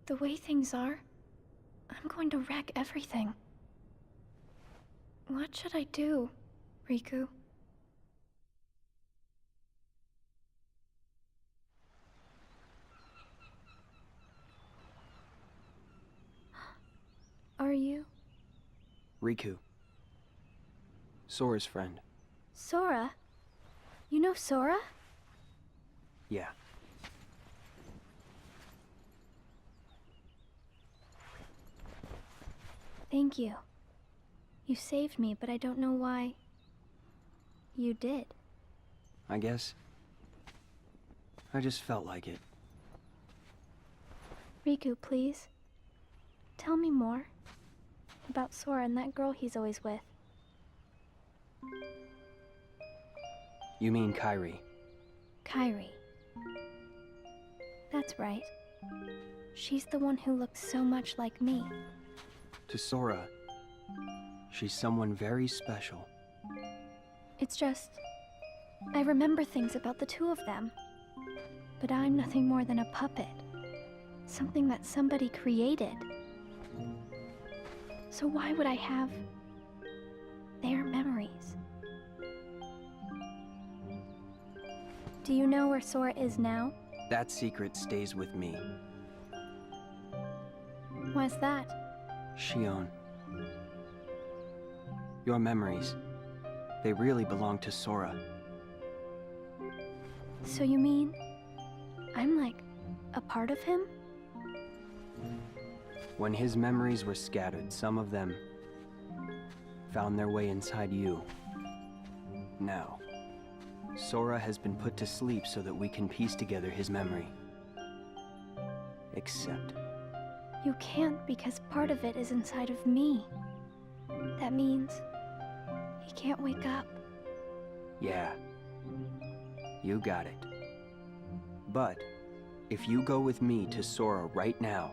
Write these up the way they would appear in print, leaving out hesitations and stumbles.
The way things are, I'm going to wreck everything. What should I do, Riku? Are you? Riku. Sora's friend. Sora? You know Sora? Yeah. Thank you. You saved me, but I don't know why... you did. I guess. I just felt like it. Riku, please. Tell me more. About Sora and that girl he's always with. You mean Kairi? Kairi. That's right. She's the one who looks so much like me. To Sora, she's someone very special. It's just... I remember things about the two of them. But I'm nothing more than a puppet. Something that somebody created. So why would I have... their memories? Do you know where Sora is now? That secret stays with me. Why's that? Xion. Your memories, they really belong to Sora. So you mean... I'm like... a part of him? When his memories were scattered, some of them found their way inside you. Now, Sora has been put to sleep so that we can piece together his memory. Except... You can't because part of it is inside of me. That means... he can't wake up. yeah. You got it. But, if you go with me to Sora right now,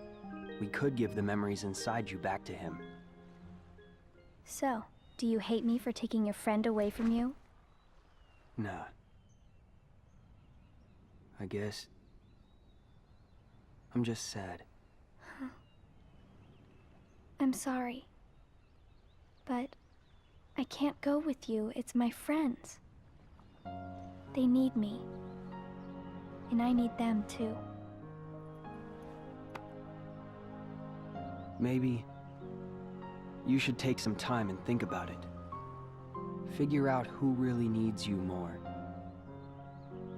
we could give the memories inside you back to him. So, do you hate me for taking your friend away from you? Nah. I guess... I'm just sad. I'm sorry. But... I can't go with you, it's my friends. They need me. And I need them too. Maybe... you should take some time and think about it. Figure out who really needs you more.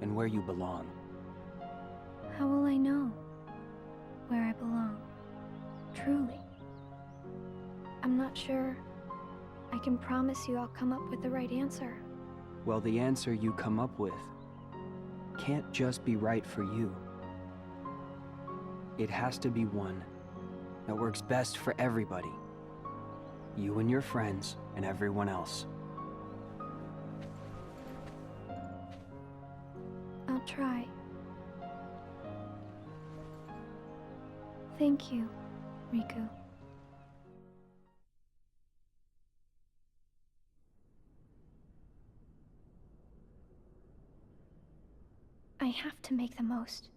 And where you belong. How will I know where I belong? Truly. I'm not sure I can promise you I'll come up with the right answer. Well, the answer you come up with can't just be right for you. It has to be one that works best for everybody. You and your friends and everyone else. I'll try. Thank you, Riku. I have to make the most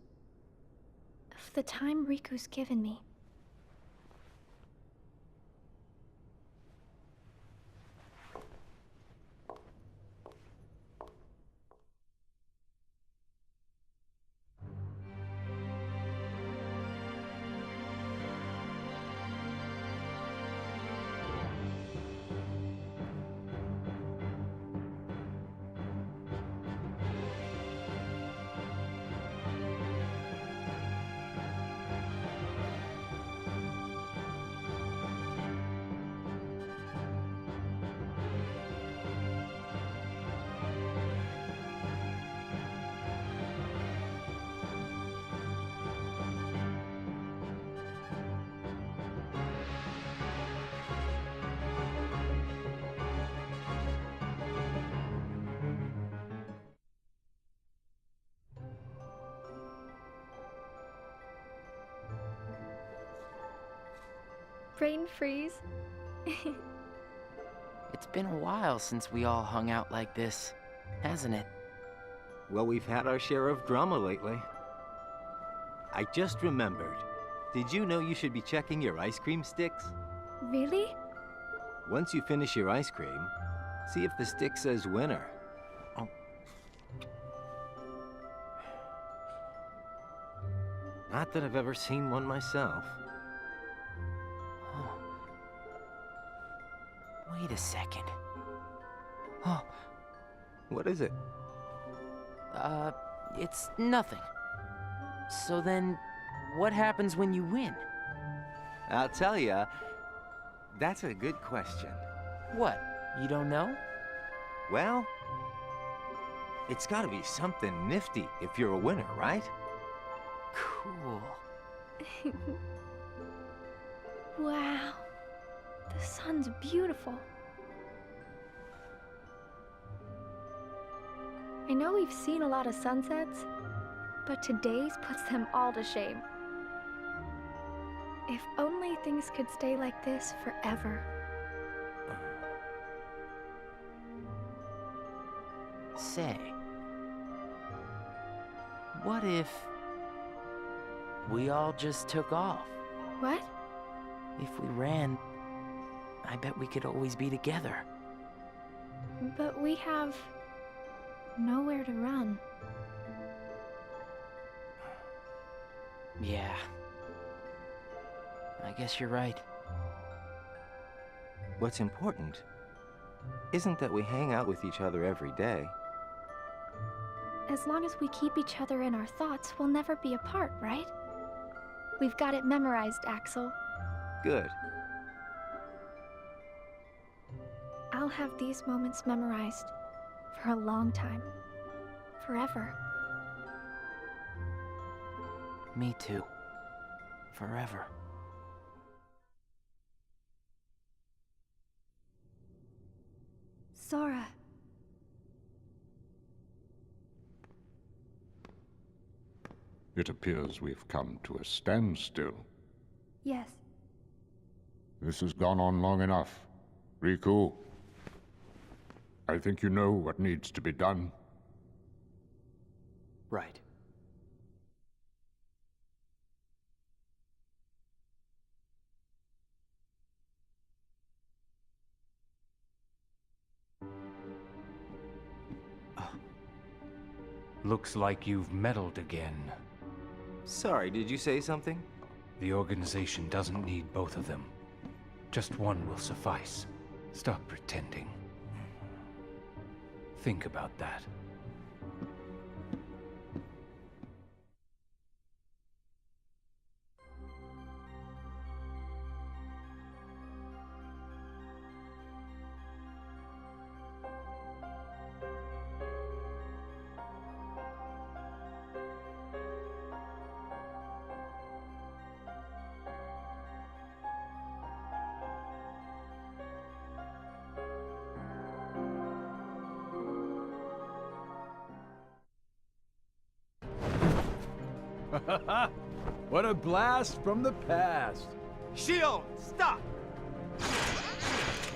of the time Riku's given me. Brain freeze. It's been a while since we all hung out like this, hasn't it? Well, we've had our share of drama lately. I just remembered. Did you know you should be checking your ice cream sticks? Really? Once you finish your ice cream, see if the stick says winner. Oh. Not that I've ever seen one myself. Oh. Wait a second. Oh. What is it? It's nothing. So then, what happens when you win? I'll tell ya. That's a good question. What? You don't know? Well, it's gotta be something nifty if you're a winner, right? Cool. Wow. The sun's beautiful. I know we've seen a lot of sunsets, but today's puts them all to shame. If only things could stay like this forever. Say, what if we all just took off? What? If we ran, I bet we could always be together. But we have nowhere to run. Yeah. I guess you're right. What's important isn't that we hang out with each other every day. As long as we keep each other in our thoughts, we'll never be apart, right? We've got it memorized, Axel. Good. I'll have these moments memorized for a long time. Forever. Me too. Forever. Sora. It appears we've come to a standstill. Yes. This has gone on long enough. Riku, I think you know what needs to be done. Right. Looks like you've meddled again. Sorry, did you say something? The organization doesn't need both of them. Just one will suffice. Stop pretending. Think about that. What a blast from the past! Xion, stop!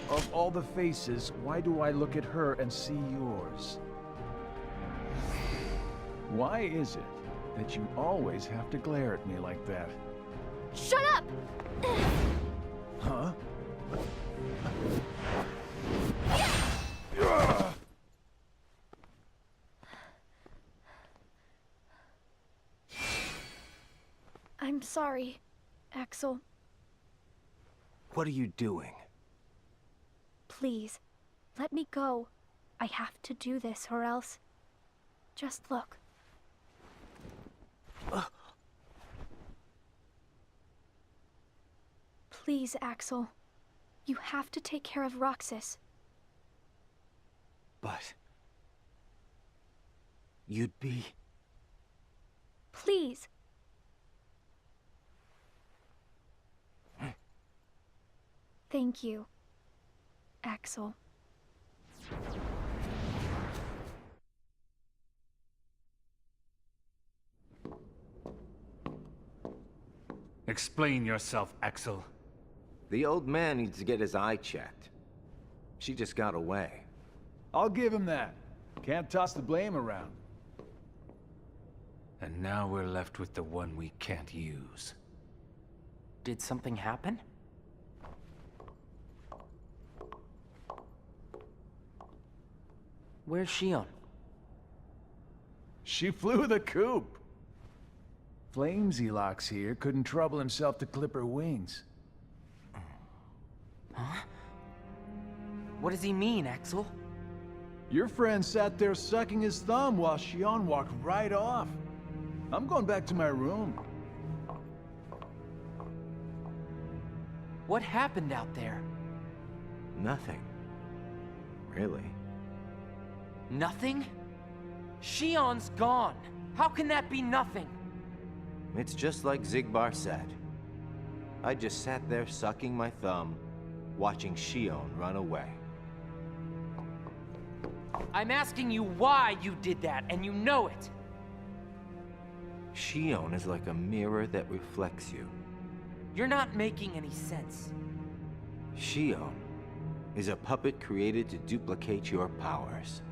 Of all the faces, why do I look at her and see yours? Why is it that you always have to glare at me like that? Shut up! Huh? I'm sorry, Axel. What are you doing? Please, let me go. I have to do this or else... Just look. Please, Axel. You have to take care of Roxas. But... you'd be... Please. Thank you, Axel. Explain yourself, Axel. The old man needs to get his eye checked. She just got away. I'll give him that. Can't toss the blame around. And now we're left with the one we can't use. Did something happen? Where's Xion? She flew the coop. Flamesy Locks here couldn't trouble himself to clip her wings. Huh? What does he mean, Axel? Your friend sat there sucking his thumb while Xion walked right off. I'm going back to my room. What happened out there? Nothing. Really. Nothing? Xion's gone. How can that be nothing? It's just like Zigbar said. I just sat there sucking my thumb, watching Xion run away. I'm asking you why you did that, and you know it. Xion is like a mirror that reflects you. You're not making any sense. Xion is a puppet created to duplicate your powers.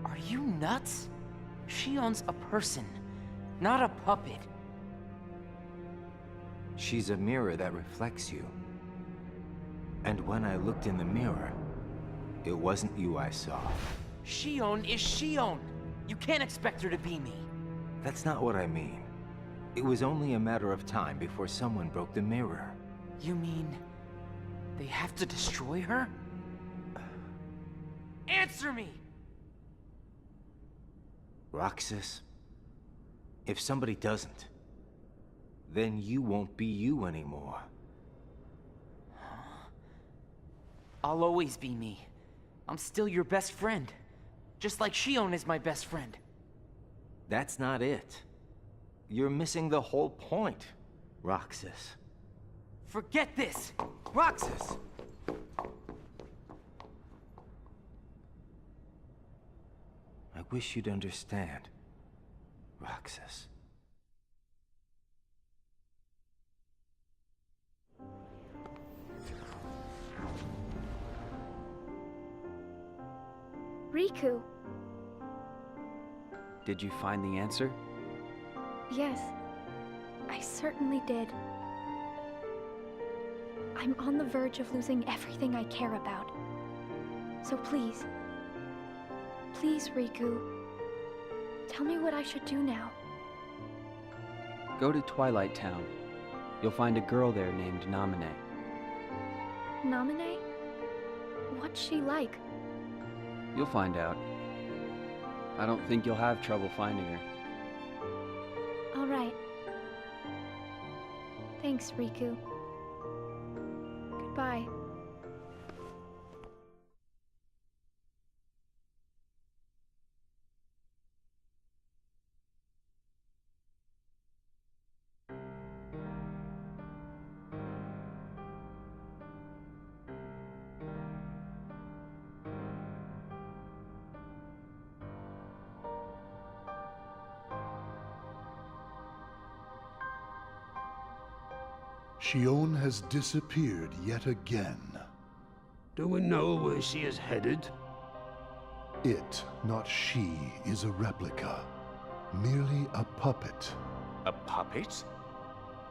Are you nuts? Xion's a person, not a puppet. She's a mirror that reflects you. And when I looked in the mirror, it wasn't you I saw. Xion is Xion. You can't expect her to be me. That's not what I mean. It was only a matter of time before someone broke the mirror. You mean they have to destroy her? Answer me! Roxas, if somebody doesn't, then you won't be you anymore. I'll always be me. I'm still your best friend. Just like Xion is my best friend. That's not it. You're missing the whole point, Roxas. Forget this! Roxas! I wish you'd understand, Roxas. Riku. Did you find the answer? Yes, I certainly did. I'm on the verge of losing everything I care about. So please, Riku, tell me what I should do now. Go to Twilight Town. You'll find a girl there named Namine. Namine? What's she like? You'll find out. I don't think you'll have trouble finding her. All right. Thanks, Riku. Goodbye. Xion has disappeared yet again. Do we know where she is headed? It, not she, is a replica. Merely a puppet. A puppet?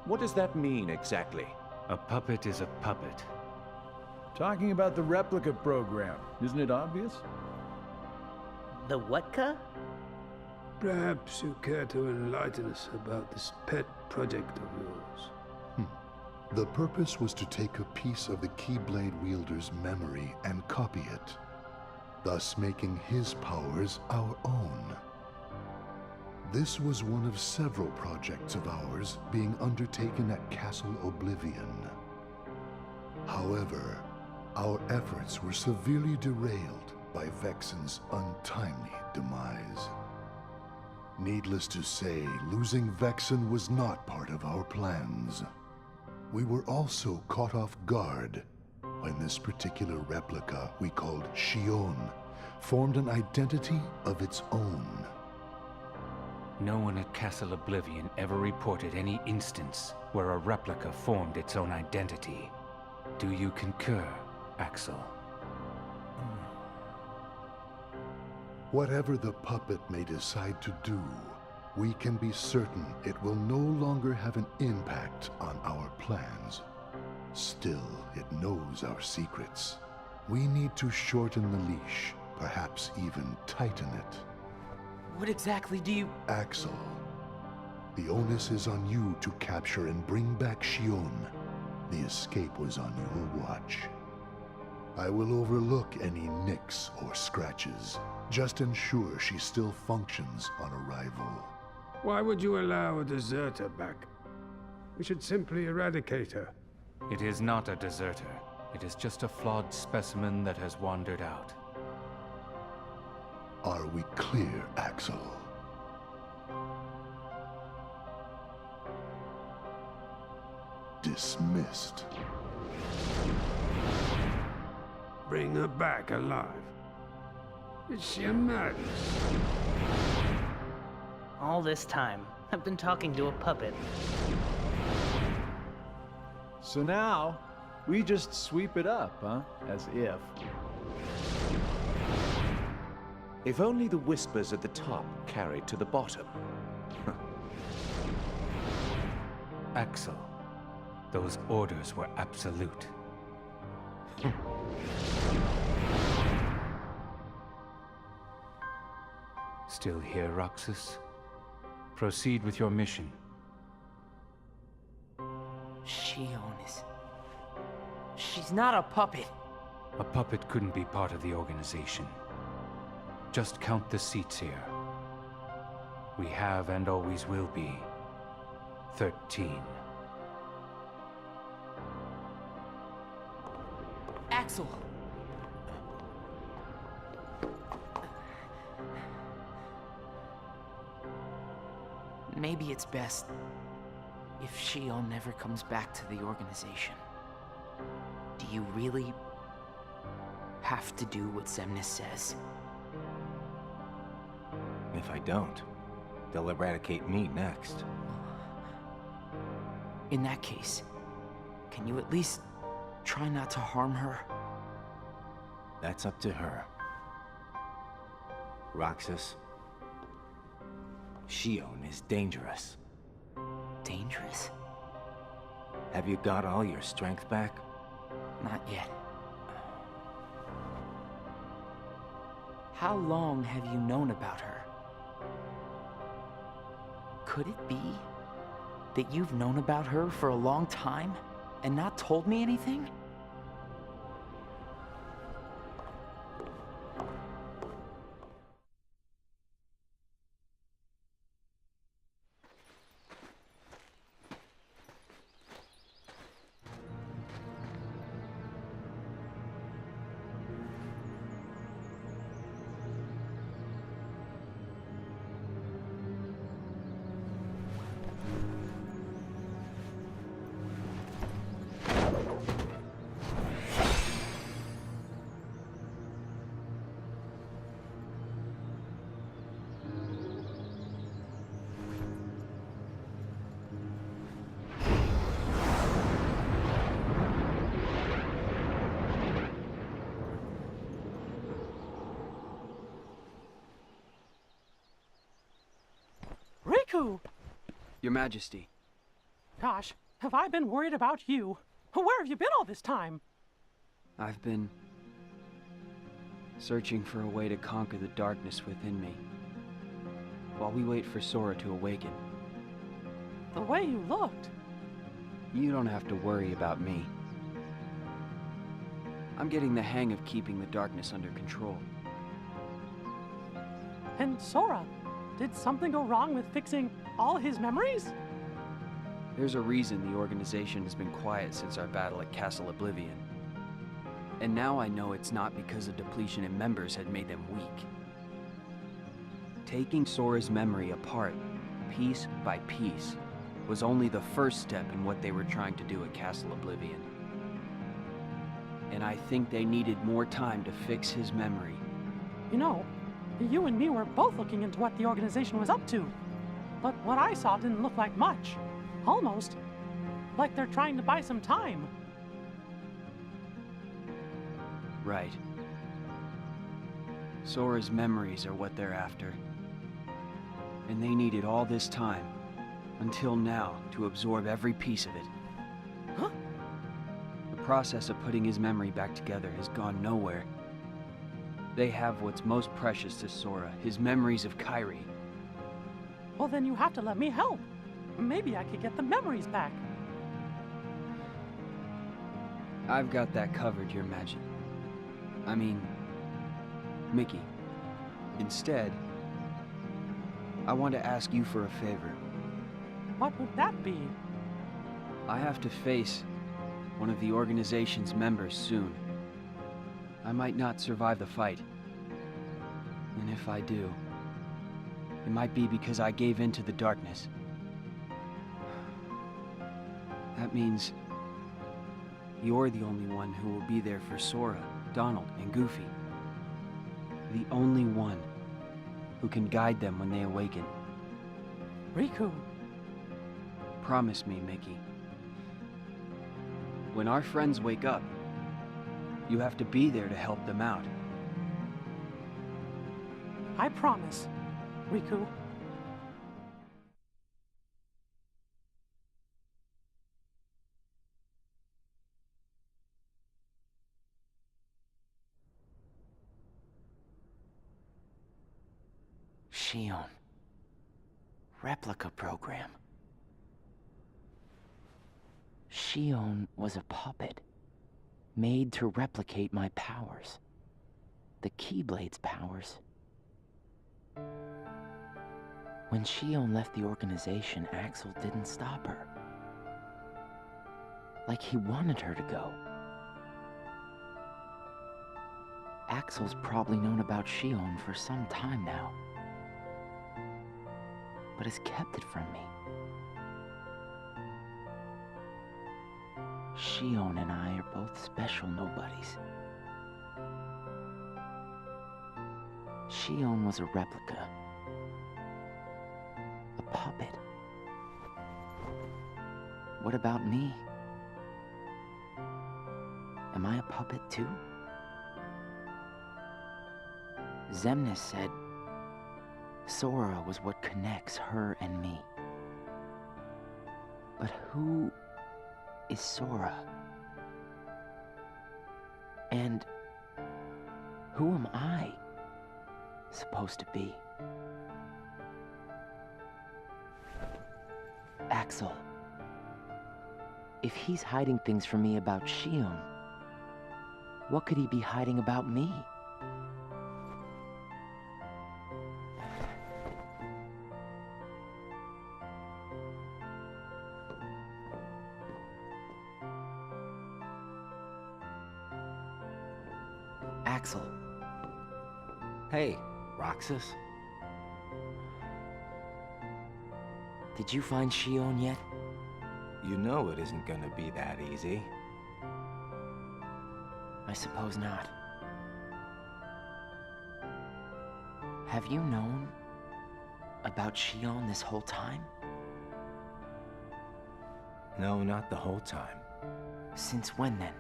What does that mean exactly? A puppet is a puppet. Talking about the replica program, isn't it obvious? The what-ca? Perhaps you care to enlighten us about this pet project of yours. The purpose was to take a piece of the Keyblade wielder's memory and copy it, thus making his powers our own. This was one of several projects of ours being undertaken at Castle Oblivion. However, our efforts were severely derailed by Vexen's untimely demise. Needless to say, losing Vexen was not part of our plans. We were also caught off guard when this particular replica we called Xion formed an identity of its own. No one at Castle Oblivion ever reported any instance where a replica formed its own identity. Do you concur, Axel? Whatever the puppet may decide to do, we can be certain it will no longer have an impact on our plans. Still, it knows our secrets. We need to shorten the leash, perhaps even tighten it. What exactly do you... Axel, the onus is on you to capture and bring back Xion. The escape was on your watch. I will overlook any nicks or scratches. Just ensure she still functions on arrival. Why would you allow a deserter back? We should simply eradicate her. It is not a deserter. It is just a flawed specimen that has wandered out. Are we clear, Axel? Dismissed. Bring her back alive. Is she a madness? All this time, I've been talking to a puppet. So now, we just sweep it up, huh? As if. If only the whispers at the top carried to the bottom. Axel, those orders were absolute. Still here, Roxas? Proceed with your mission. Xion is... She's not a puppet. A puppet couldn't be part of the organization. Just count the seats here. We have and always will be 13. Axel! Maybe it's best if Xion never comes back to the organization. Do you really have to do what Xemnas says? If I don't, they'll eradicate me next. In that case, can you at least try not to harm her? That's up to her. Roxas, Xion is dangerous. Dangerous? Have you got all your strength back? Not yet. How long have you known about her? Could it be that you've known about her for a long time and not told me anything? Your Majesty. Gosh, have I been worried about you? Where have you been all this time? I've been searching for a way to conquer the darkness within me, while we wait for Sora to awaken. The way you looked. You don't have to worry about me. I'm getting the hang of keeping the darkness under control. And Sora, did something go wrong with fixing all his memories? There's a reason the organization has been quiet since our battle at Castle Oblivion. And now I know it's not because a depletion in members had made them weak. Taking Sora's memory apart, piece by piece, was only the first step in what they were trying to do at Castle Oblivion. And I think they needed more time to fix his memory. You know, you and me were both looking into what the organization was up to. But what I saw didn't look like much. Almost like they're trying to buy some time. Right. Sora's memories are what they're after. And they needed all this time, until now, to absorb every piece of it. Huh? The process of putting his memory back together has gone nowhere. They have what's most precious to Sora, his memories of Kairi. Well, then you have to let me help. Maybe I could get the memories back. I've got that covered, Your Majesty. I mean, Mickey. Instead, I want to ask you for a favor. What would that be? I have to face one of the organization's members soon. I might not survive the fight. And if I do, it might be because I gave in to the darkness. That means you're the only one who will be there for Sora, Donald, and Goofy. The only one who can guide them when they awaken. Riku. Promise me, Mickey. When our friends wake up, you have to be there to help them out. I promise, Riku. Xion. Replica program. Xion was a puppet, made to replicate my powers. The Keyblade's powers. When Xion left the organization, Axel didn't stop her. Like he wanted her to go. Axel's probably known about Xion for some time now, but has kept it from me. Xion and I are both special nobodies. Xion was a replica. A puppet. What about me? Am I a puppet too? Xemnas said Sora was what connects her and me. But who is Sora? And who am I supposed to be? Axel. If he's hiding things from me about Xion, what could he be hiding about me? Axel. Hey, Roxas. Did you find Xion yet? You know it isn't gonna be that easy. I suppose not. Have you known about Xion this whole time? No, not the whole time. Since when then?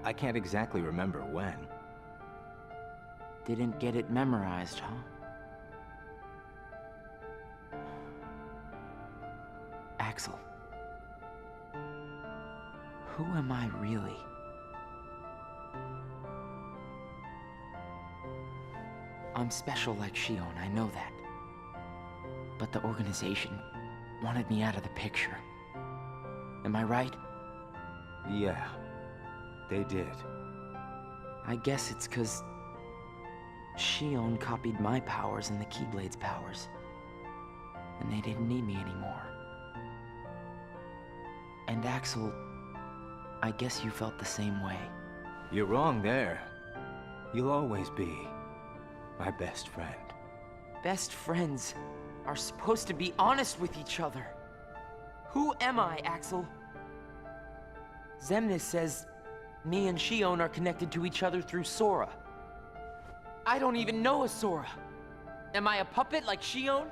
I can't exactly remember when. Didn't get it memorized, huh? Axel. Who am I really? I'm special like Xion, I know that. But the organization wanted me out of the picture. Am I right? Yeah, they did. I guess it's 'cause Xion copied my powers and the Keyblade's powers. And they didn't need me anymore. And Axel, I guess you felt the same way. You're wrong there. You'll always be my best friend. Best friends are supposed to be honest with each other. Who am I, Axel? Xemnas says me and Xion are connected to each other through Sora. I don't even know a Sora. Am I a puppet like Xion?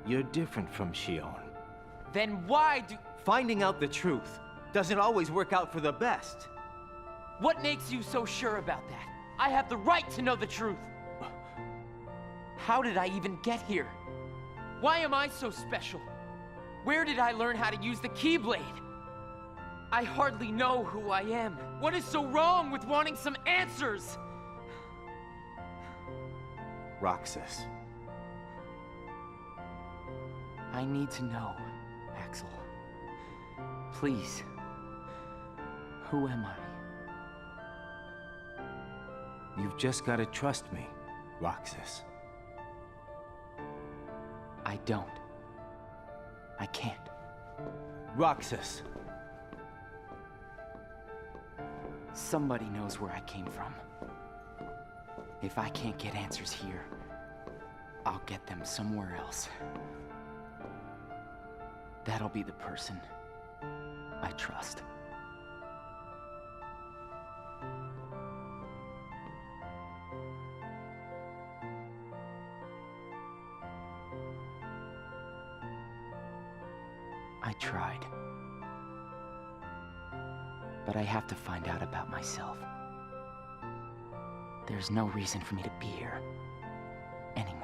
You're different from Xion. Then why do... Finding out the truth doesn't always work out for the best. What makes you so sure about that? I have the right to know the truth. How did I even get here? Why am I so special? Where did I learn how to use the Keyblade? I hardly know who I am. What is so wrong with wanting some answers? Roxas. I need to know, Axel. Please. Who am I? You've just got to trust me, Roxas. I don't. I can't. Roxas. Somebody knows where I came from. If I can't get answers here, I'll get them somewhere else. That'll be the person I trust. I tried. But I have to find out about myself. There's no reason for me to be here anymore.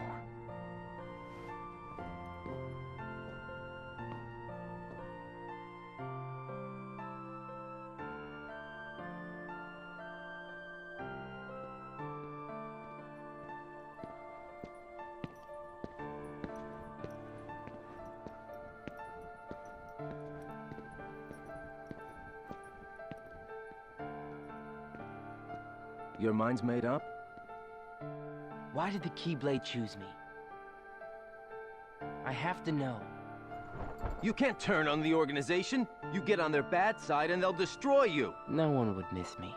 Your mind's made up? Why did the Keyblade choose me? I have to know. You can't turn on the organization. You get on their bad side and they'll destroy you. No one would miss me.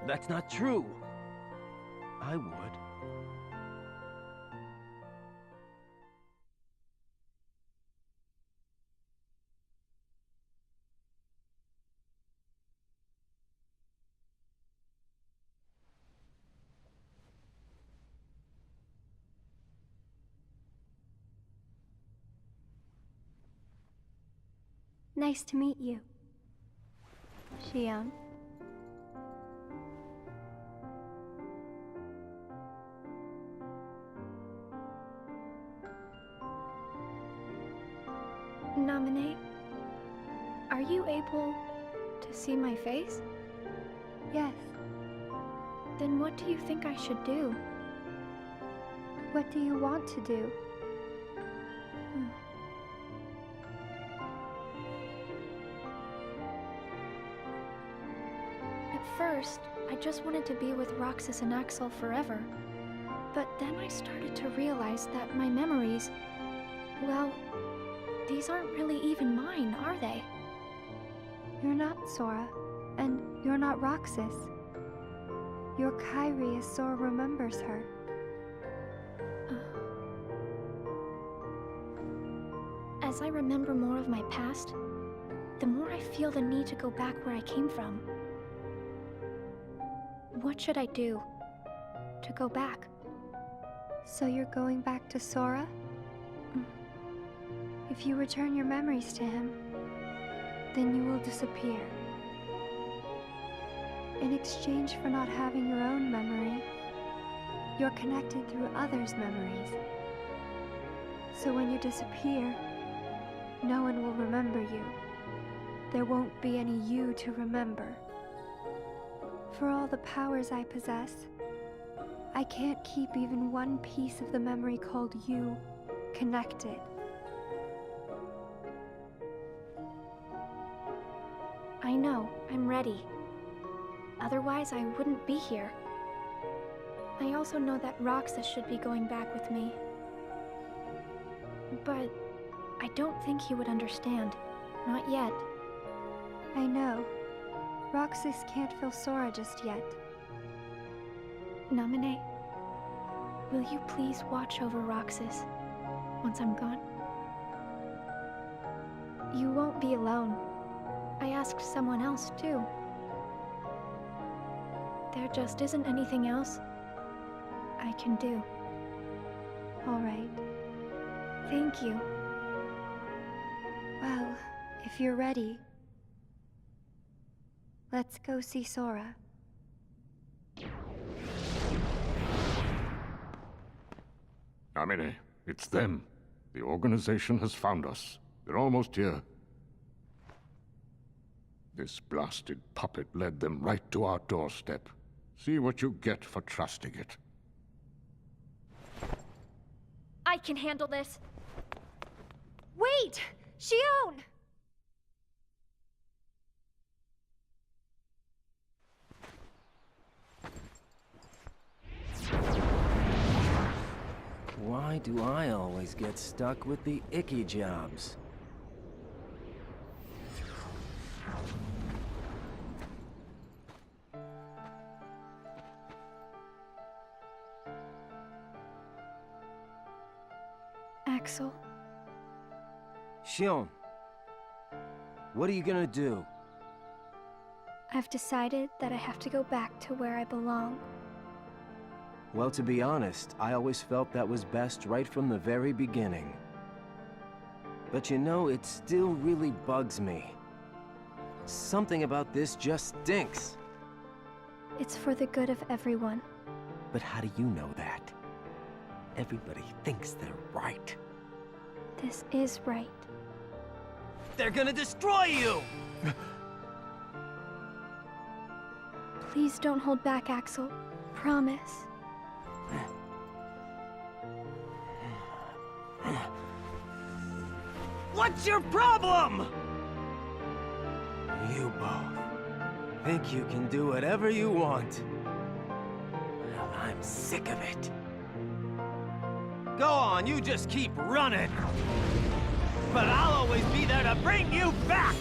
That's not true. I would. Nice to meet you, Xion. Nominate, are you able to see my face? Yes. Then what do you think I should do? What do you want to do? At first, I just wanted to be with Roxas and Axel forever. But then I started to realize that my memories, well, these aren't really even mine, are they? You're not Sora, and you're not Roxas. You're Kairi as Sora remembers her. As I remember more of my past, the more I feel the need to go back where I came from. What should I do to go back? So you're going back to Sora? If you return your memories to him, then you will disappear. In exchange for not having your own memory, you're connected through others' memories. So when you disappear, no one will remember you. There won't be any you to remember. For all the powers I possess, I can't keep even one piece of the memory called you connected. I know, I'm ready. Otherwise, I wouldn't be here. I also know that Roxas should be going back with me. But I don't think he would understand. Not yet. I know. Roxas can't feel Sora just yet. Nominate, will you please watch over Roxas once I'm gone? You won't be alone. I asked someone else, too. There just isn't anything else I can do. All right. Thank you. Well, if you're ready, let's go see Sora. Amine, it's them. The organization has found us. They're almost here. This blasted puppet led them right to our doorstep. See what you get for trusting it. I can handle this. Wait! Xion! Why do I always get stuck with the icky jobs? Axel. Xion, what are you gonna do? I've decided that I have to go back to where I belong. Well, to be honest, I always felt that was best right from the very beginning. But you know, it still really bugs me. Something about this just stinks. It's for the good of everyone. But how do you know that? Everybody thinks they're right. This is right. They're gonna destroy you! Please don't hold back, Axel. Promise. What's your problem? You both think you can do whatever you want. Well, I'm sick of it. Go on, you just keep running. But I'll always be there to bring you back!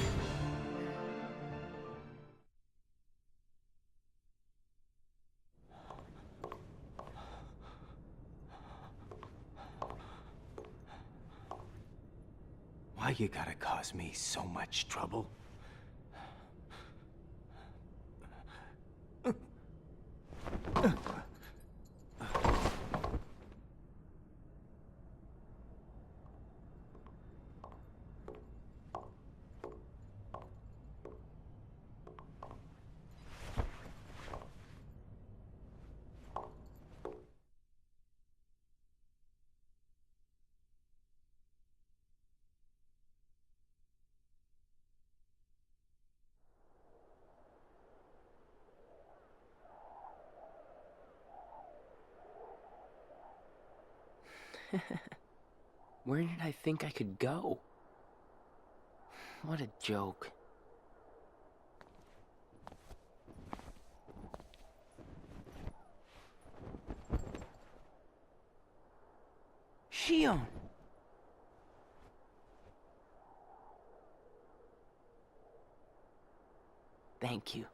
Why you gotta cause me so much trouble? Where did I think I could go? What a joke. Xion! Thank you.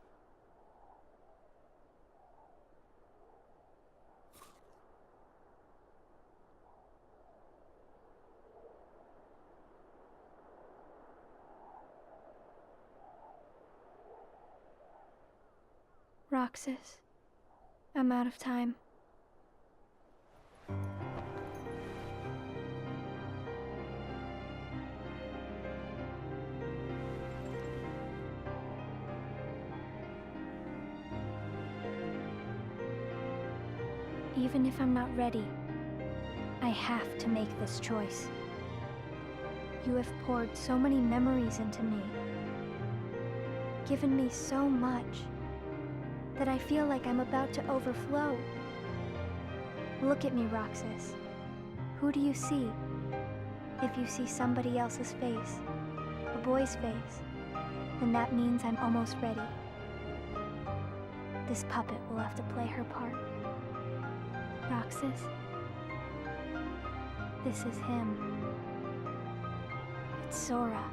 Roxas, I'm out of time. Even if I'm not ready, I have to make this choice. You have poured so many memories into me, given me so much, that I feel like I'm about to overflow. Look at me, Roxas. Who do you see? If you see somebody else's face, a boy's face, then that means I'm almost ready. This puppet will have to play her part. Roxas, this is him. It's Sora.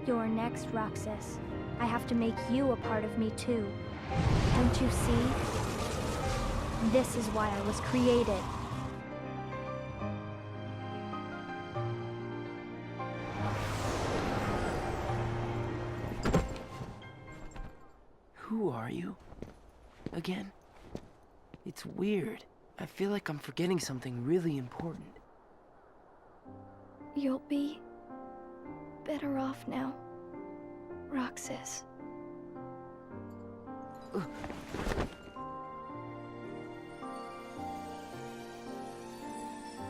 You're next, Roxas. I have to make you a part of me too. Don't you see? This is why I was created. Who are you? Again? It's weird. I feel like I'm forgetting something really important. You'll be better off now, Roxas.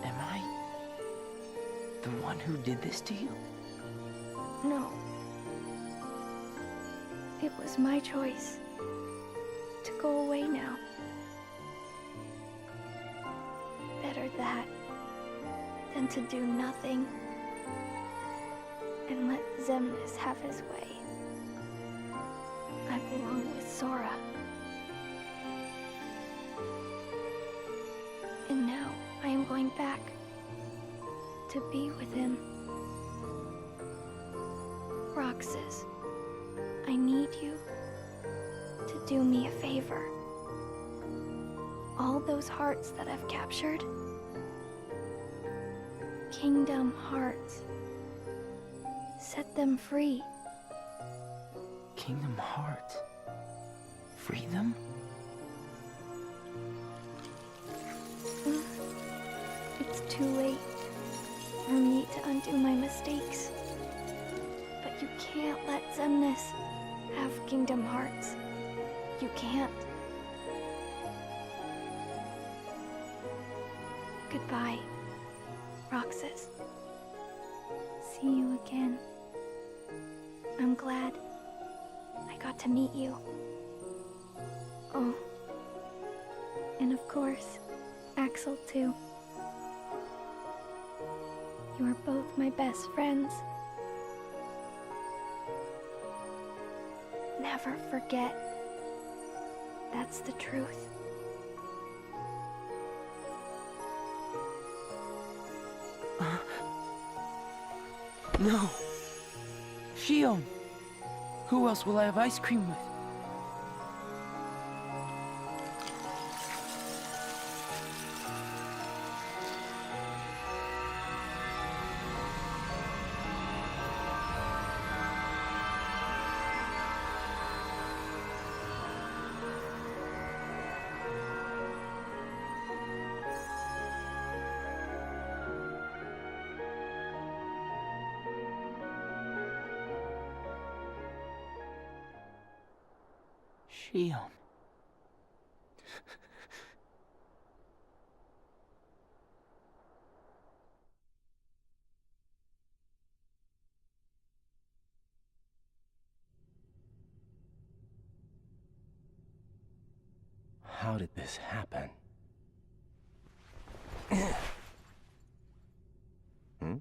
Am I the one who did this to you? No. It was my choice to go away now. Better that than to do nothing and let Xemnas have his way. I belong with Sora. And now I am going back to be with him. Roxas, I need you to do me a favor. All those hearts that I've captured, Kingdom Hearts, set them free. Kingdom Hearts? Free them? It's too late for me to undo my mistakes. But you can't let Xemnas have Kingdom Hearts. You can't. Goodbye, Roxas. See you again. I'm glad I got to meet you. Oh, and of course, Axel too. You are both my best friends. Never forget. That's the truth. No. Xion. Who else will I have ice cream with? Xion. How did this happen? Hmm?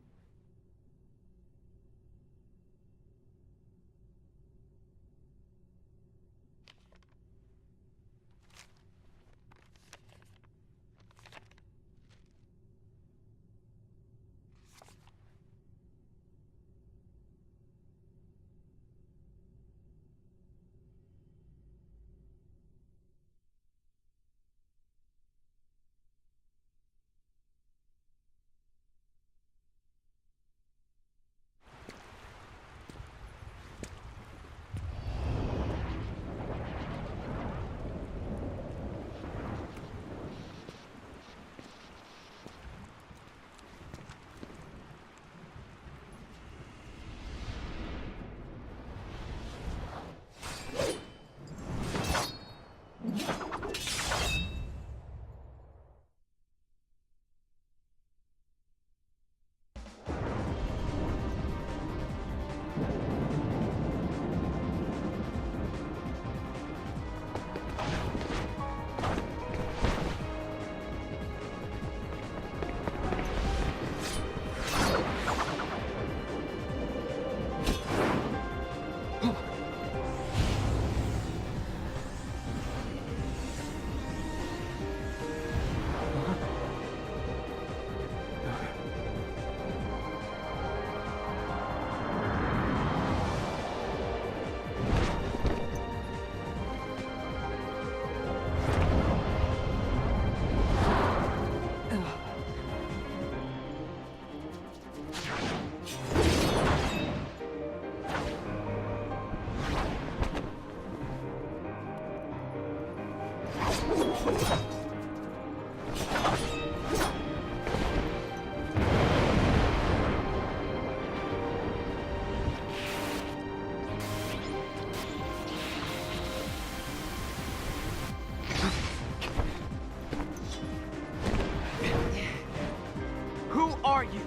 Who are you?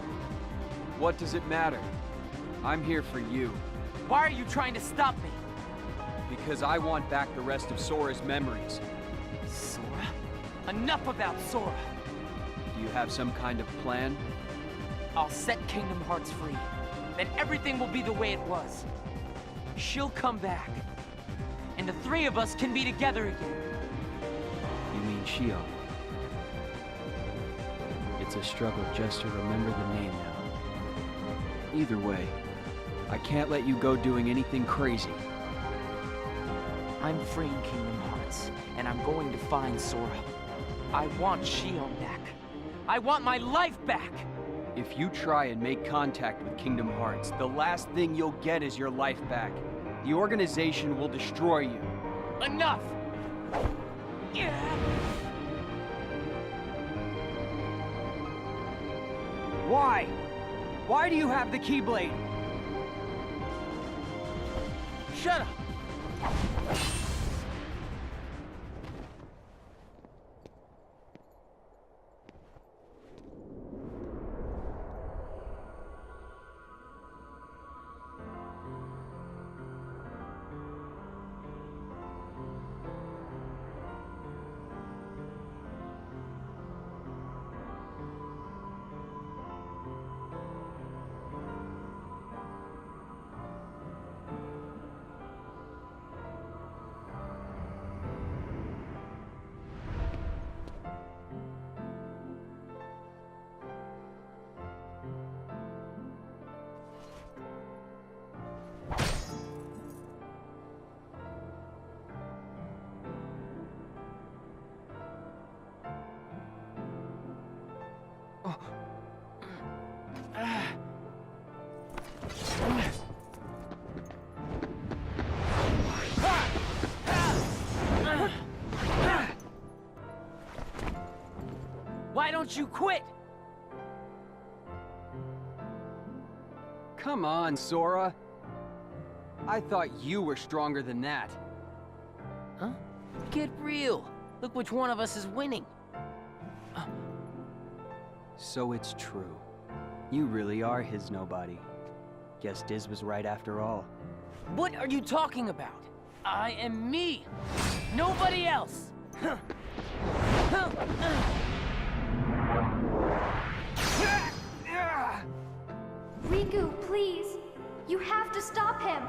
What does it matter? I'm here for you. Why are you trying to stop me? Because I want back the rest of Sora's memories. Sora? Enough about Sora! Do you have some kind of plan? I'll set Kingdom Hearts free. Then everything will be the way it was. She'll come back. And the three of us can be together again. You mean Xion? It's a struggle just to remember the name now. Either way, I can't let you go doing anything crazy. I'm freeing Kingdom Hearts, and I'm going to find Sora. I want Xion back. I want my life back! If you try and make contact with Kingdom Hearts, the last thing you'll get is your life back. The organization will destroy you. Enough! Why? Why do you have the Keyblade? Shut up! Why don't you quit? Come on, Sora. I thought you were stronger than that. Huh? Get real. Look which one of us is winning. So it's true. You really are his nobody. Guess Diz was right after all. What are you talking about? I am me. Nobody else. Riku, please! You have to stop him!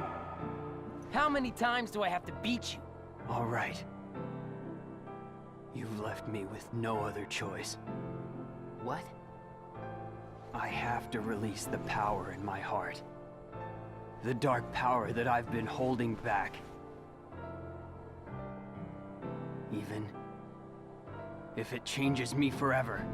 How many times do I have to beat you? All right. You've left me with no other choice. What? I have to release the power in my heart. The dark power that I've been holding back. Even if it changes me forever.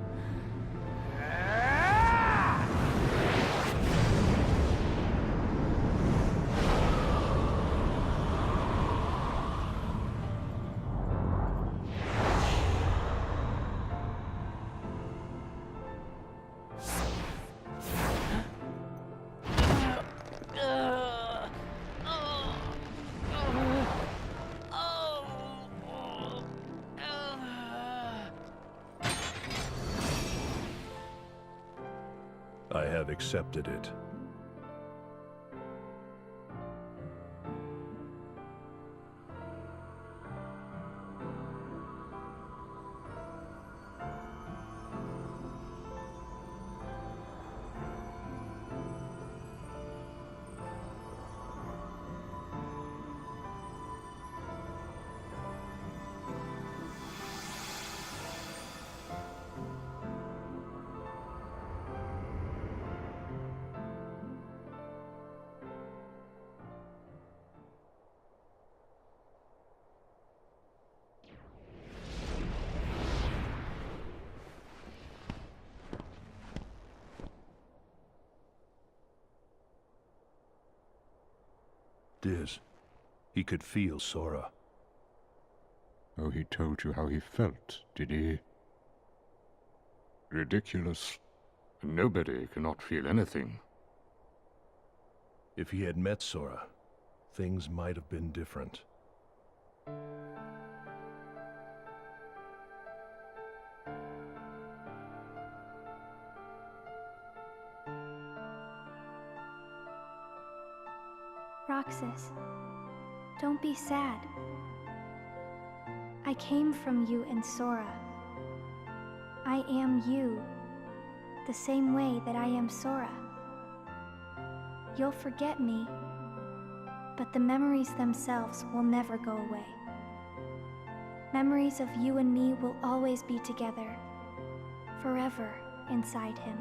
I have accepted it. Diz, he could feel Sora. Oh, he told you how he felt, did he? Ridiculous. Nobody cannot feel anything. If he had met Sora, things might have been different. Roxas, don't be sad. I came from you and Sora. I am you, the same way that I am Sora. You'll forget me, but the memories themselves will never go away. Memories of you and me will always be together, forever inside him.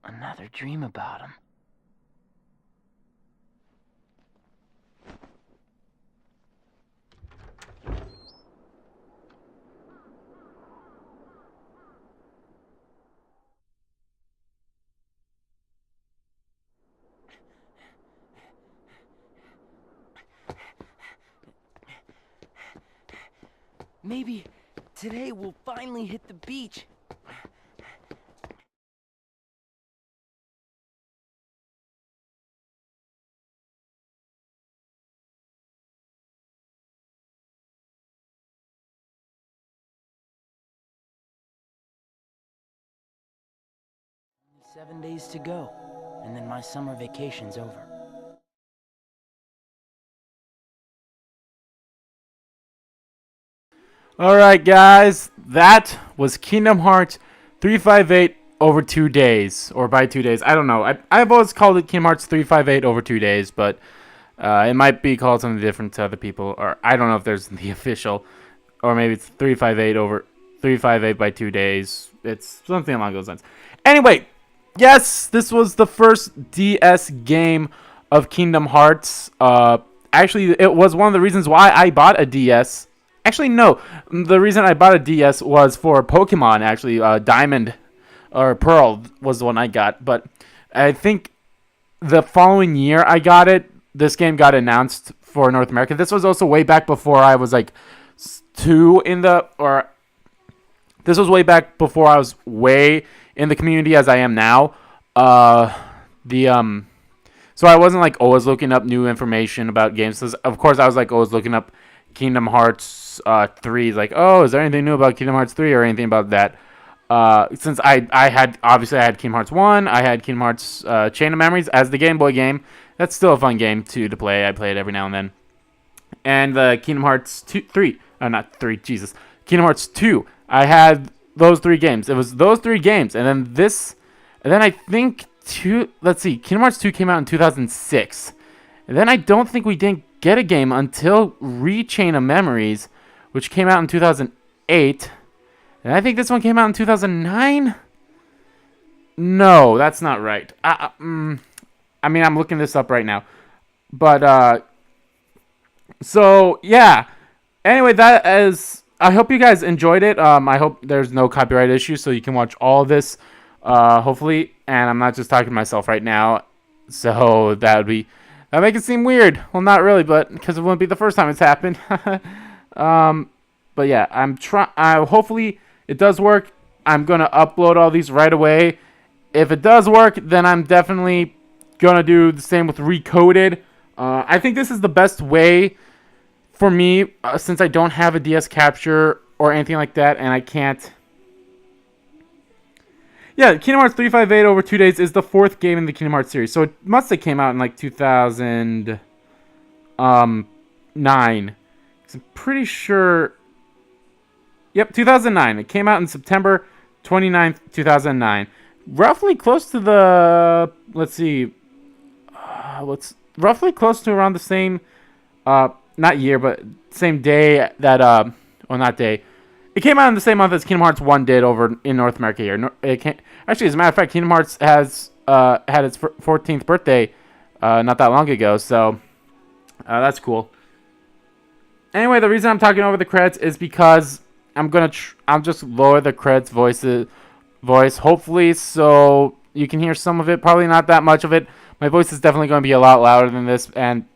Another dream about him. Maybe today we'll finally hit the beach. Only 7 days to go, and then my summer vacation's over. Alright guys, that was Kingdom Hearts 358 over 2 days, or by 2 days, I don't know. I've always called it Kingdom Hearts 358 over 2 days, but it might be called something different to other people, or I don't know if there's the official, or maybe it's 358 over 358 by 2 days. It's something along those lines. Anyway, yes, this was the first DS game of Kingdom Hearts. Actually, it was one of the reasons why I bought a DS. Actually, no. The reason I bought a DS was for Pokemon, actually. Diamond or Pearl was the one I got. But I think the following year I got it, this game got announced for North America. This was also way back before I was like 2 in the... Or this was way back before I was way in the community as I am now. So I wasn't like always looking up new information about games. Of course, I was like always looking up Kingdom Hearts 3, like, oh, is there anything new about Kingdom Hearts 3 or anything about that? Since I had Kingdom Hearts 1, I had Kingdom Hearts Chain of Memories as the Game Boy game. That's still a fun game to play. I play it every now and then. And the Kingdom Hearts 3, Kingdom Hearts 2. I had those 3 games. It was those 3 games, and then I think Kingdom Hearts 2 came out in 2006. And then I don't think we didn't get a game until Chain of Memories, which came out in 2008. And I think this one came out in 2009? No, that's not right. I mean, I'm looking this up right now. But, so, yeah. Anyway, that is... I hope you guys enjoyed it. I hope there's no copyright issues, so you can watch all of this, hopefully. And I'm not just talking to myself right now. So, that make it seem weird. Well, not really, but because it wouldn't be the first time it's happened. But yeah, hopefully it does work. I'm gonna upload all these right away. If it does work, then I'm definitely gonna do the same with Recoded. I think this is the best way for me, since I don't have a DS capture or anything like that, and I can't. Yeah, Kingdom Hearts 358 over 2 days is the 4th game in the Kingdom Hearts series. So it must have came out in like 2009. I'm pretty sure... Yep, 2009. It came out in September 29th, 2009. Roughly close to the... Let's see. Roughly close to around the same not year, but same day that well, not day. It came out in the same month as Kingdom Hearts 1 did over in North America here. Actually, as a matter of fact, Kingdom Hearts has had its 14th birthday not that long ago, so that's cool. Anyway, the reason I'm talking over the credits is because I'm just lower the credits voice, hopefully, so you can hear some of it. Probably not that much of it. My voice is definitely going to be a lot louder than this, and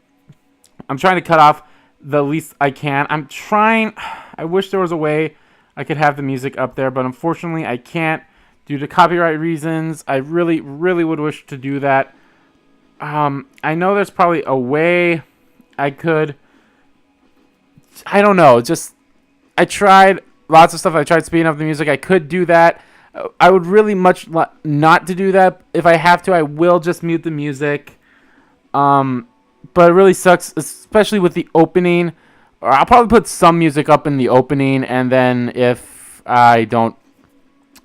I'm trying to cut off the least I can. I wish there was a way I could have the music up there, but unfortunately I can't due to copyright reasons. I really, really would wish to do that. I know there's probably a way I could. I don't know. I tried lots of stuff. I tried speeding up the music. I could do that. I would really much not to do that. If I have to, I will just mute the music. But it really sucks, especially with the opening. Or I'll probably put some music up in the opening, and then if I don't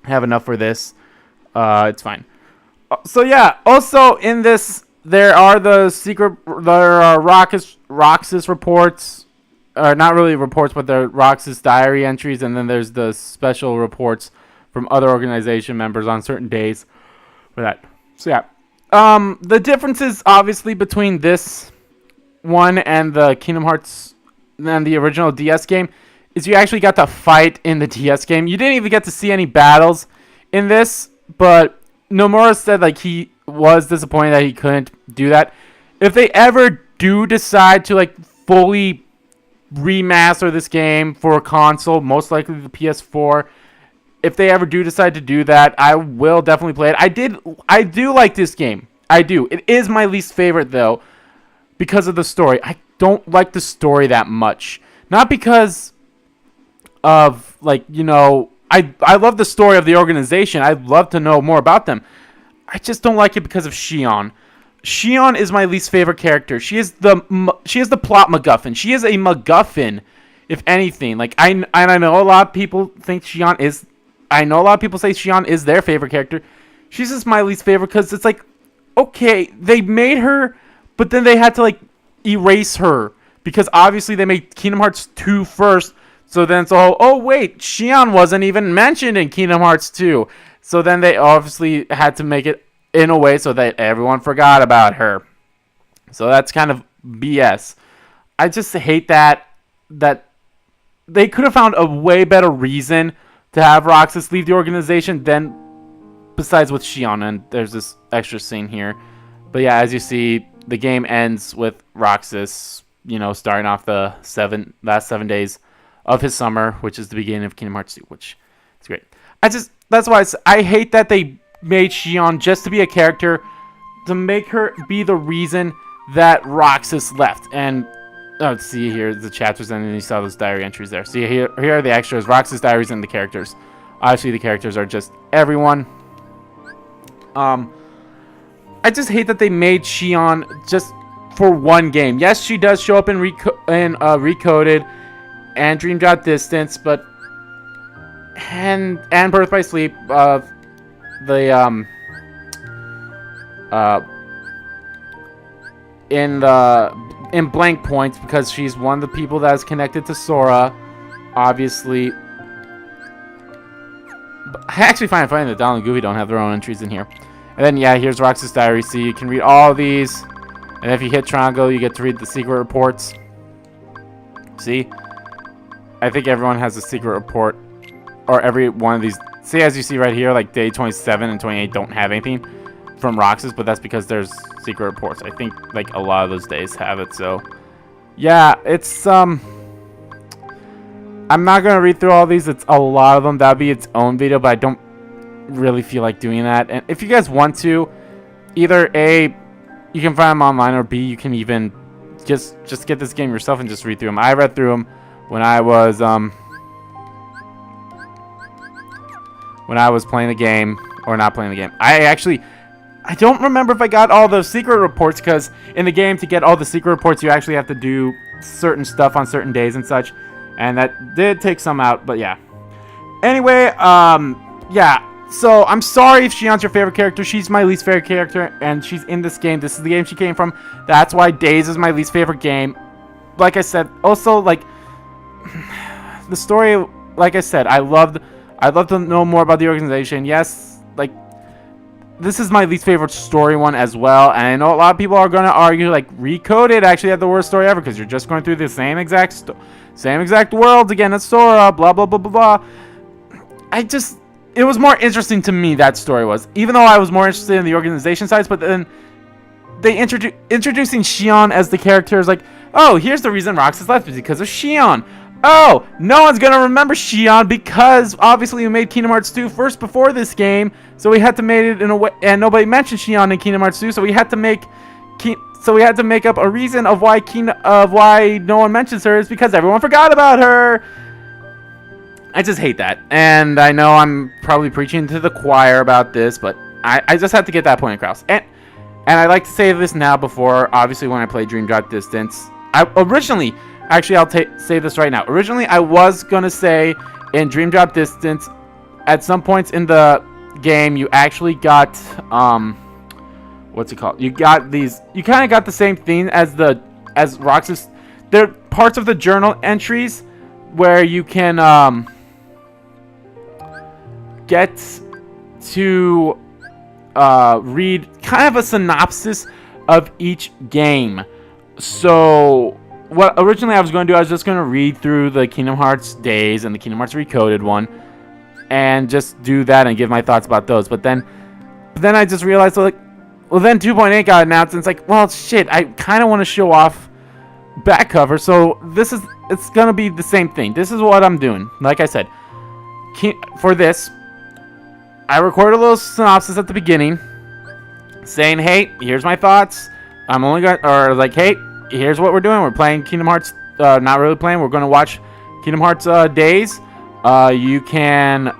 have enough for this, it's fine. So yeah, also in this, there are Roxas reports, or not really reports, but they're Roxas diary entries, and then there's the special reports from other organization members on certain days for that. So yeah, the differences obviously between this one and the Kingdom Hearts and the original DS game is you actually got to fight in the DS game. You didn't even get to see any battles in this, but Nomura said like he was disappointed that he couldn't do that. If they ever do decide to like fully remaster this game for a console, most likely the PS4, if they ever do decide to do that, I will definitely play it. I do like this game. I do. It is my least favorite though, because of the story. I don't like the story that much. Not because of like, I love the story of the organization. I'd love to know more about them. I just don't like it because of Xion. Xion is my least favorite character. She is the plot MacGuffin. She is a MacGuffin, if anything. Like I know a lot of people think Xion is. I know a lot of people say Xion is their favorite character. She's just my least favorite because it's like, okay, they made her, but then they had to like erase her because obviously they made Kingdom Hearts 2 first. So then it's all, oh wait, Xion wasn't even mentioned in Kingdom Hearts 2. So then they obviously had to make it in a way so that everyone forgot about her. So that's kind of BS. I just hate that they could have found a way better reason to have Roxas leave the organization than besides with Xion. And there's this extra scene here. But yeah, as you see, the game ends with Roxas, starting off the last 7 days of his summer, which is the beginning of Kingdom Hearts 2, which is great. That's why I hate that they made Xion just to be a character, to make her be the reason that Roxas left. And let's see here, the chapters, and then you saw those diary entries there. See, here are the extras, Roxas diaries and the characters. Obviously, the characters are just everyone. I just hate that they made Xion just for one game. Yes, she does show up in Recoded and Dream Drop Distance, but and Birth by Sleep in blank points because she's one of the people that is connected to Sora, obviously. But I actually find it funny that Donald and Goofy don't have their own entries in here. And then yeah, here's Roxas diary. See, you can read all of these, and if you hit triangle, you get to read the secret reports. See, I think everyone has a secret report, or every one of these. See, as you see right here, like day 27 and 28 don't have anything from Roxas, but that's because there's secret reports. I think like a lot of those days have it. So yeah, it's I'm not gonna read through all these. It's a lot of them. That'd be its own video, but I don't really feel like doing that. And if you guys want to, either A, you can find them online, or B, you can even just get this game yourself and just read through them. I read through them when I was playing the game, or not playing the game. I don't remember if I got all those secret reports, because in the game, to get all the secret reports, you actually have to do certain stuff on certain days and such, and that did take some out, but yeah. Anyway, yeah, so I'm sorry if Xion's your favorite character. She's my least favorite character, and she's in this game. This is the game she came from. That's why Days is my least favorite game. like I said, also like the story. Like I said, I'd love to know more about the organization. Yes, like this is my least favorite story one as well. And I know a lot of people are gonna argue like Recoded actually had the worst story ever because you're just going through the same exact worlds again as Sora. Blah blah blah blah blah. It was more interesting to me, that story was, even though I was more interested in the organization sides. But then they introducing Xion as the character is like, oh, here's the reason Roxas left, because of Xion. Oh, no one's gonna remember Xion because obviously we made Kingdom Hearts 2 first before this game, so we had to make it in a way, and nobody mentioned Xion in Kingdom Hearts 2, so we had to make up a reason of why no one mentions her is because everyone forgot about her. I just hate that, and I know I'm probably preaching to the choir about this, but I just have to get that point across. And I'd like to say this now before, obviously, when I play Dream Drop Distance. Actually, I'll say this right now. Originally, I was going to say in Dream Drop Distance, at some points in the game, you actually got, what's it called? You got these, you kind of got the same thing as Roxas. There are parts of the journal entries where you can, get to read kind of a synopsis of each game. So what originally I was going to do, I was just going to read through the Kingdom Hearts days and the Kingdom Hearts Recoded one and just do that and give my thoughts about those. But then I just realized, like, well, then 2.8 got announced, and it's like, well, shit, I kind of want to show off back cover, so it's going to be the same thing. This is what I'm doing. Like I said, for this, I recorded a little synopsis at the beginning saying, hey, here's my thoughts. I'm only going to, or like, hey, here's what we're doing. We're playing Kingdom Hearts, not really playing. We're going to watch Kingdom Hearts days. You can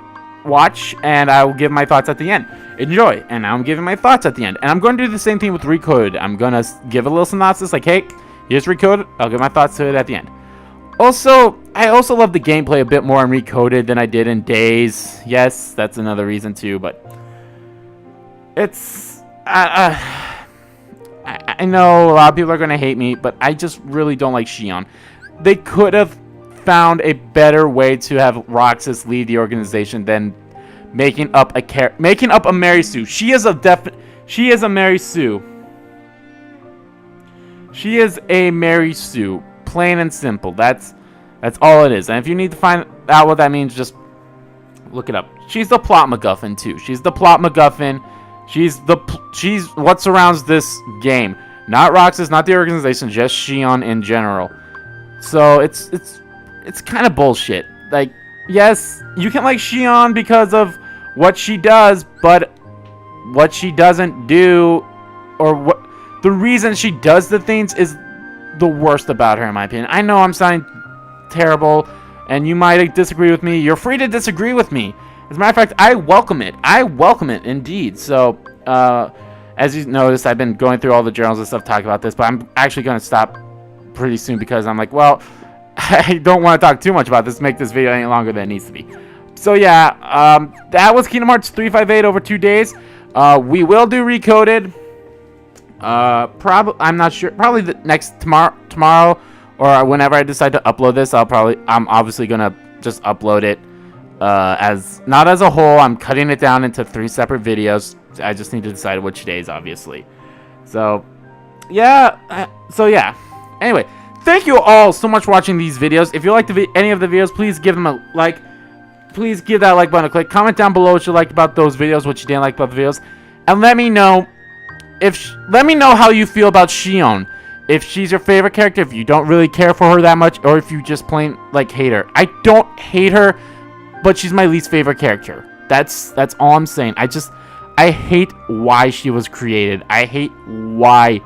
watch, and I will give my thoughts at the end. Enjoy. And I'm giving my thoughts at the end. And I'm going to do the same thing with Recoded. I'm going to give a little synopsis like, hey, here's Recoded. I'll give my thoughts to it at the end. Also, I also love the gameplay a bit more in Recoded than I did in Days. Yes, that's another reason too, but it's... I know a lot of people are going to hate me, but I just really don't like Xion. They could have found a better way to have Roxas lead the organization than making up a Mary Sue. She is a Mary Sue. She is a Mary Sue. Plain and simple. That's all it is. And if you need to find out what that means, just look it up. She's the plot MacGuffin too. She's the plot MacGuffin. She's what surrounds this game. Not Roxas, not the organization, just Xion in general. So it's kind of bullshit. Like, yes, you can like Xion because of what she does, but what she doesn't do, or what the reason she does the things is the worst about her, in my opinion. I know I'm sounding terrible, and you might disagree with me. You're free to disagree with me. As a matter of fact, I welcome it. I welcome it, indeed. So, as you noticed, I've been going through all the journals and stuff talking about this, but I'm actually going to stop pretty soon because I'm like, well, I don't want to talk too much about this, make this video any longer than it needs to be. So, yeah, that was Kingdom Hearts 358 over 2 days. We will do Recoded. I'm not sure. Probably the next tomorrow, or whenever I decide to upload this. I'm obviously gonna just upload it not as a whole. I'm cutting it down into 3 separate videos. I just need to decide which days, obviously. So, yeah. Anyway, thank you all so much for watching these videos. If you liked any of the videos, please give them a like. Please give that like button a click. Comment down below what you liked about those videos, what you didn't like about the videos, and let me know. Let me know how you feel about Xion. If she's your favorite character, if you don't really care for her that much, or if you just plain like hate her. I don't hate her, but she's my least favorite character. That's all I'm saying. I hate why she was created. I hate why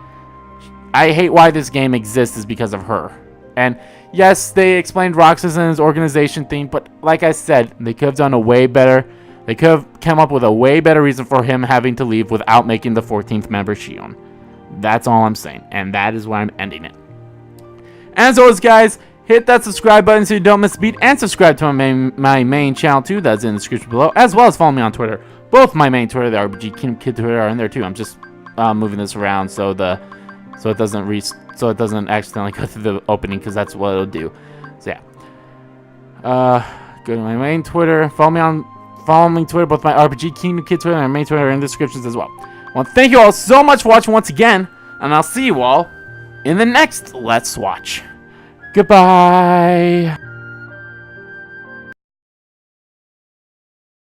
this game exists is because of her. And yes, they explained Roxas and his organization thing, but like I said, they could have done a way better. They could have come up with a way better reason for him having to leave without making the 14th member Xion. That's all I'm saying, and that is why I'm ending it. As always, guys, hit that subscribe button so you don't miss a beat, and subscribe to my main channel too. That's in the description below, as well as follow me on Twitter. Both my main Twitter, the RBG Kingdom Kid Twitter, are in there too. I'm just moving this around so it doesn't so it doesn't accidentally go through the opening, because that's what it'll do. So yeah. Go to my main Twitter. Follow me on Twitter. Both my RPG Kingdom Kid Twitter and my main Twitter are in the descriptions as well. Well, thank you all so much for watching once again, and I'll see you all in the next Let's Watch. Goodbye.